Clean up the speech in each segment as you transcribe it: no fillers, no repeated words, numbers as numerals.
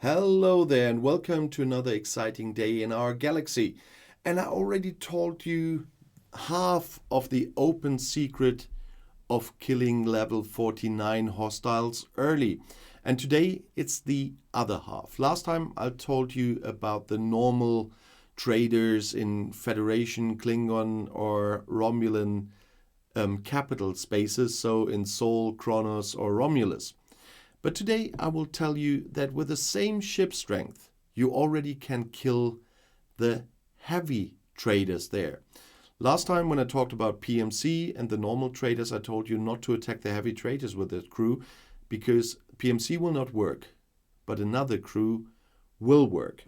Hello there and welcome to another exciting day in our galaxy. And I already told you half of the open secret of killing level 49 hostiles early. And today it's the other half. Last time I told you about the normal traders in Federation, Klingon or Romulan capital spaces, so in Sol, Kronos or Romulus. But today I will tell you that with the same ship strength, you already can kill the heavy traders there. Last time when I talked about PMC and the normal traders, I told you not to attack the heavy traders with the crew because PMC will not work, but another crew will work.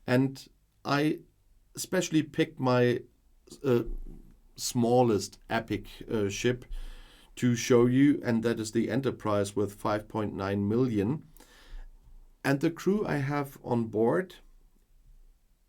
And I especially picked my smallest epic ship to show you, and that is the Enterprise with 5.9 million. And the crew I have on board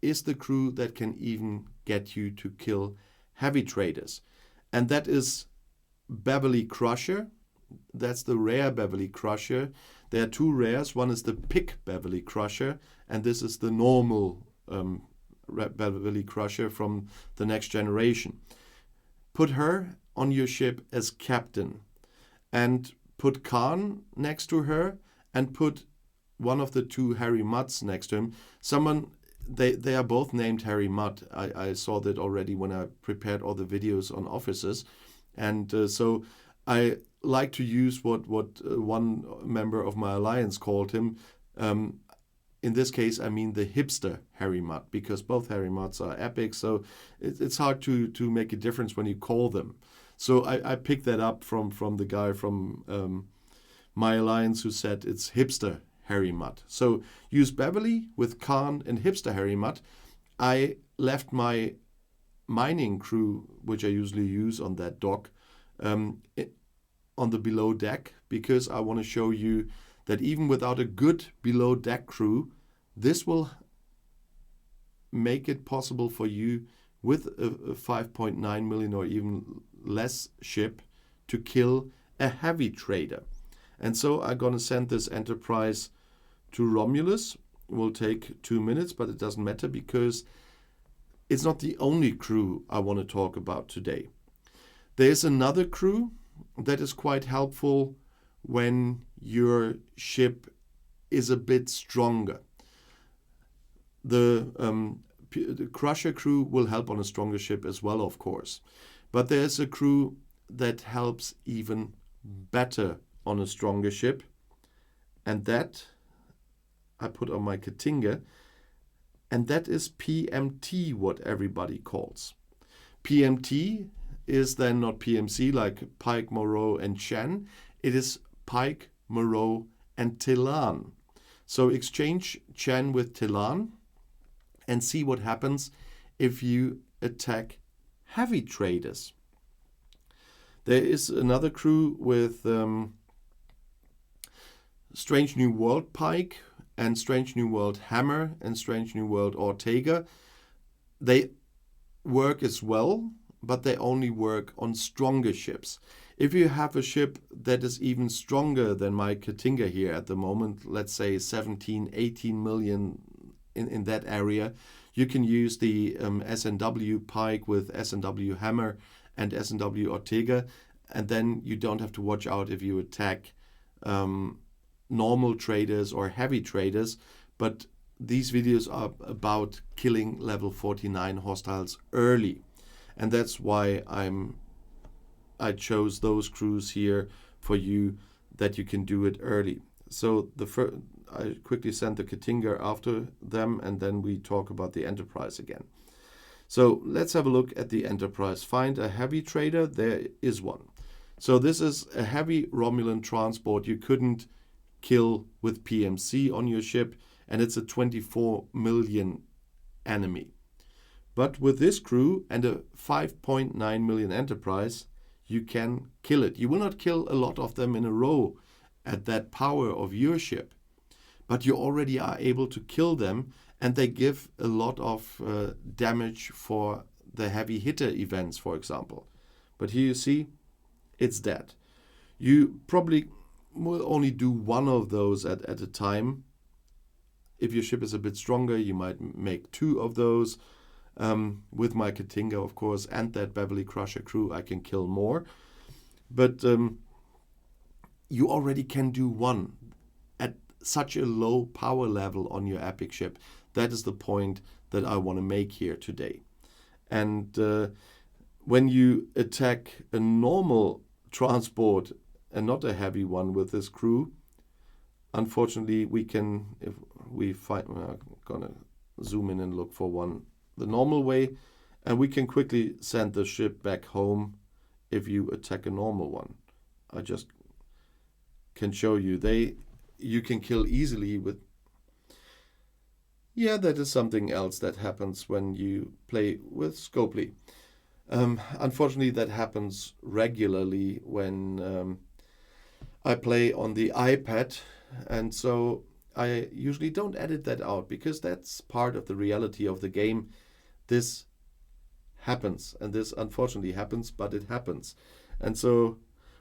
is the crew that can even get you to kill heavy traders. And that is Beverly Crusher. That's the rare Beverly Crusher. There are two rares. One is the Pick Beverly Crusher, and this is the normal Beverly Crusher from the Next Generation. Put her on your ship as captain and put Khan next to her and put one of the two Harry Mudds next to him. They are both named Harry Mudd. I saw that already when I prepared all the videos on officers. And so I like to use what one member of my alliance called him. In this case, I mean the hipster Harry Mudd, because both Harry Mudds are epic. So it's hard to make a difference when you call them. So I picked that up from the guy from my alliance who said it's hipster Harry Mudd. So use Beverly with Khan and hipster Harry Mudd. I left my mining crew, which I usually use on that dock, on the below deck, because I want to show you that even without a good below deck crew, this will make it possible for you with a 5.9 million or even less ship to kill a heavy trader. And so I'm going to send this Enterprise to Romulus. It will take 2 minutes, but it doesn't matter because it's not the only crew I want to talk about today. There's another crew that is quite helpful when your ship is a bit stronger. The Crusher crew will help on a stronger ship as well, of course. But there's a crew that helps even better on a stronger ship. And that I put on my Katinga. And that is PMT, what everybody calls. PMT is then not PMC like Pike, Moreau, and Chen. It is Pike, Moreau, and Telan. So exchange Chen with Telan and see what happens if you attack heavy traders. There is another crew with Strange New World Pike and Strange New World Hammer and Strange New World Ortega. They work as well, but they only work on stronger ships. If you have a ship that is even stronger than my Katinga here at the moment, let's say 17, 18 million in that area, you can use the SNW Pike with SNW Hammer and SNW Ortega, and then you don't have to watch out if you attack normal traders or heavy traders. But these videos are about killing level 49 hostiles early, and that's why I chose those crews here for you, that you can do it early. So I quickly sent the Katinga after them, and then we talk about the Enterprise again. So let's have a look at the Enterprise. Find a heavy trader. There is one. So this is a heavy Romulan transport you couldn't kill with PMC on your ship, and it's a 24 million enemy. But with this crew and a 5.9 million Enterprise, you can kill it. You will not kill a lot of them in a row at that power of your ship, but you already are able to kill them, and they give a lot of damage for the heavy hitter events, for example. But here you see, it's dead. You probably will only do one of those at a time, if your ship is a bit stronger, you might make 2 of those. With my Katinga, of course, and that Beverly Crusher crew, I can kill more. But you already can do 1 at such a low power level on your epic ship. That is the point that I want to make here today. And when you attack a normal transport and not a heavy one with this crew, unfortunately, we can, if we find, I'm gonna zoom in and look for one the normal way, and we can quickly send the ship back home if you attack a normal one. I just can show you. You can kill easily with... Yeah, that is something else that happens when you play with Scopely. Unfortunately, that happens regularly when I play on the iPad, and so I usually don't edit that out because that's part of the reality of the game. This happens, and this unfortunately happens, but it happens. And so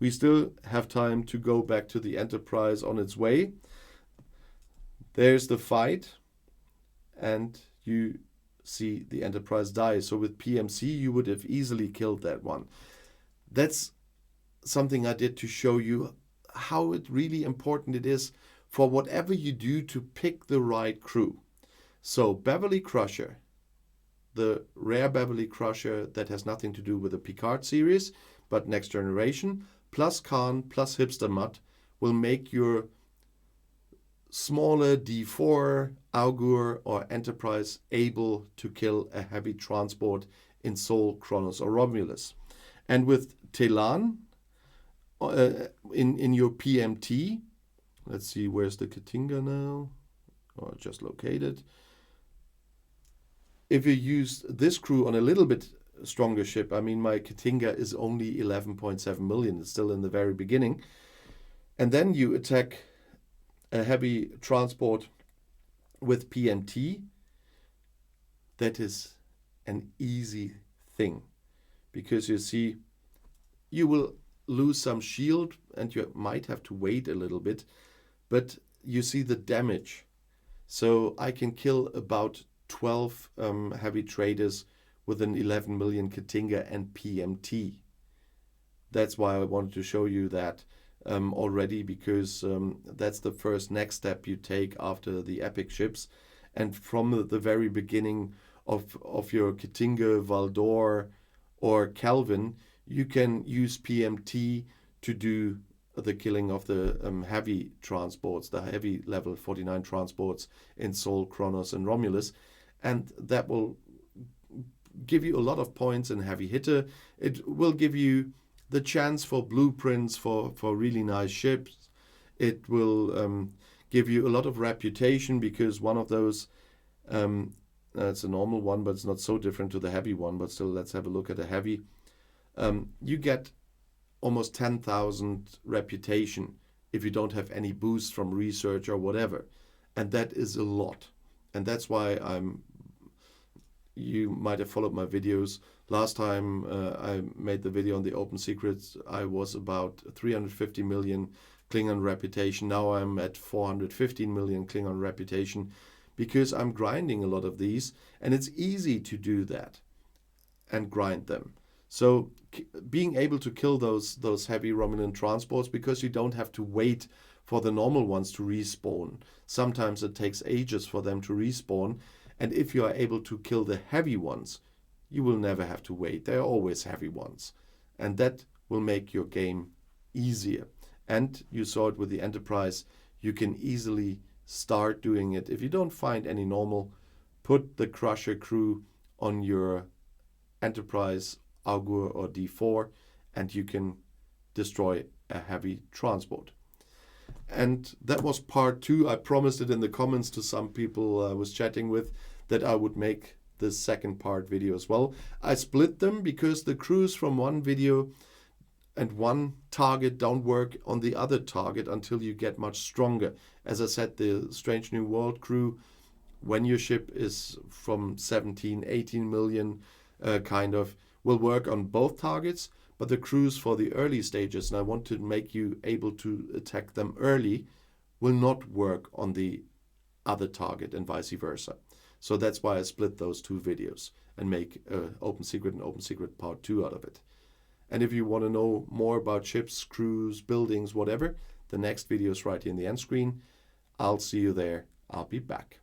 we still have time to go back to the Enterprise on its way. There's the fight, and you see the Enterprise die. So with PMC, you would have easily killed that one. That's something I did to show you how really important it is for whatever you do to pick the right crew. So Beverly Crusher, the rare Beverly Crusher that has nothing to do with the Picard series, but Next Generation, plus Khan, plus Hipster Mutt, will make your smaller D4, Augur, or Enterprise able to kill a heavy transport in Sol, Kronos, or Romulus. And with Telan, in your PMT, let's see, where's the Katinga now? Oh, just located. If you use this crew on a little bit stronger ship, I mean, my Katinga is only 11.7 million. It's still in the very beginning. And then you attack a heavy transport with PMT. That is an easy thing, because you see, you will lose some shield and you might have to wait a little bit, but you see the damage. So I can kill about 12 heavy traders with an 11 million Katinga and PMT. That's why I wanted to show you that already, because that's the first next step you take after the epic ships. And from the very beginning of your Katinga, Valdor, or Kelvin, you can use PMT to do the killing of the heavy transports, the heavy level 49 transports in Sol, Kronos, and Romulus. And that will give you a lot of points in heavy hitter. It will give you the chance for blueprints for really nice ships. It will give you a lot of reputation, because one of those, it's a normal one, but it's not so different to the heavy one. But still, let's have a look at a heavy. You get almost 10,000 reputation if you don't have any boost from research or whatever. And that is a lot. And that's why you might have followed my videos. Last time I made the video on the open secrets, I was about 350 million Klingon reputation. Now I'm at 415 million Klingon reputation, because I'm grinding a lot of these, and it's easy to do that and grind them. So being able to kill those heavy Romulan transports, because you don't have to wait for the normal ones to respawn. Sometimes it takes ages for them to respawn. And if you are able to kill the heavy ones, you will never have to wait. There are always heavy ones. And that will make your game easier. And you saw it with the Enterprise. You can easily start doing it. If you don't find any normal, put the Crusher crew on your Enterprise, Augur, or D4, and you can destroy a heavy transport. And that was part 2. I promised it in the comments to some people I was chatting with that I would make the second part video as well. I split them because the crews from one video and one target don't work on the other target until you get much stronger. As I said, the Strange New World crew, when your ship is from 17, 18 million will work on both targets. But the crews for the early stages, and I want to make you able to attack them early, will not work on the other target and vice versa. So that's why I split those two videos and make Open Secret and Open Secret Part 2 out of it. And if you want to know more about ships, crews, buildings, whatever, the next video is right here in the end screen. I'll see you there. I'll be back.